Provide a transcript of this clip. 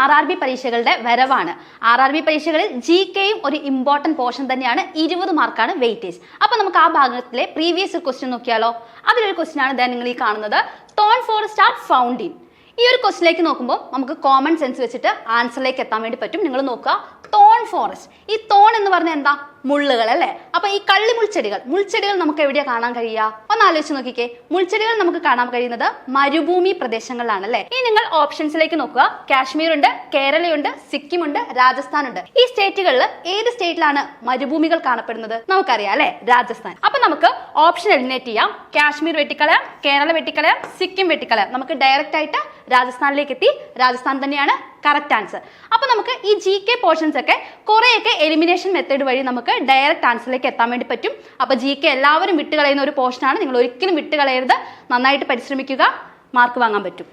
RRB പരീക്ഷകളുടെ വരവാണ്. RRB പരീക്ഷകളിൽ GKയും ഒരു ഇമ്പോർട്ടന്റ് പോർഷൻ തന്നെയാണ്. 20 മാർക്കാണ് വെയിറ്റേജ്. അപ്പൊ നമുക്ക് ആ ഭാഗത്തിലെ പ്രീവിയസ് ക്വസ്റ്റ്യൻ നോക്കിയാലോ. അതിലൊരു ക്വസ്റ്റ്യൻ ആണ് നിങ്ങൾ ഈ കാണുന്നത്. Thorn forest are found in. ഈ ഒരു ക്വസ്റ്റിലേക്ക് നോക്കുമ്പോൾ നമുക്ക് കോമൺ സെൻസ് വെച്ചിട്ട് ആൻസറിലേക്ക് എത്താൻ വേണ്ടി പറ്റും. നിങ്ങൾ നോക്കുക, തോൺ ഫോറസ്റ്റ്. ഈ തോൺ എന്ന് പറഞ്ഞാൽ എന്താ? മുള്ളുകൾ അല്ലേ. അപ്പൊ ഈ കള്ളി മുൾച്ചെടികൾ നമുക്ക് എവിടെയാ കാണാൻ കഴിയുക? ഒന്ന് ആലോചിച്ച് നോക്കിക്കേ. മുൾച്ചെടികൾ നമുക്ക് കാണാൻ കഴിയുന്നത് മരുഭൂമി പ്രദേശങ്ങളിലാണ് അല്ലെ. ഇനി നിങ്ങൾ ഓപ്ഷൻസിലേക്ക് നോക്കുക. കാശ്മീർ ഉണ്ട്, കേരളയുണ്ട്, സിക്കിം ഉണ്ട്, രാജസ്ഥാൻ ഉണ്ട്. ഈ സ്റ്റേറ്റുകളിൽ ഏത് സ്റ്റേറ്റിലാണ് മരുഭൂമികൾ കാണപ്പെടുന്നത്? നമുക്കറിയാം അല്ലെ, രാജസ്ഥാൻ. അപ്പൊ നമുക്ക് ഓപ്ഷൻ എലിമിനേറ്റ് ചെയ്യാം. കാശ്മീർ വെട്ടിക്കളയാം, കേരള വെട്ടിക്കളയാം, സിക്കിം വെട്ടിക്കളയാം. നമുക്ക് ഡയറക്റ്റ് ആയിട്ട് രാജസ്ഥാനിലേക്ക് എത്തി. രാജസ്ഥാൻ തന്നെയാണ് കറക്റ്റ് ആൻസർ. അപ്പൊ നമുക്ക് ഈ GK പോർഷൻസ് ഒക്കെ കുറെയൊക്കെ എലിമിനേഷൻ മെത്തേഡ് വഴി നമുക്ക് ഡയറക്റ്റ് ആൻസറിലേക്ക് എത്താൻ വേണ്ടി പറ്റും. അപ്പൊ GK എല്ലാവരും വിട്ടുകളയുന്ന ഒരു പോർഷനാണ്. നിങ്ങൾ ഒരിക്കലും വിട്ടുകളയരുത്. നന്നായിട്ട് പരിശ്രമിക്കുക, മാർക്ക് വാങ്ങാൻ പറ്റും.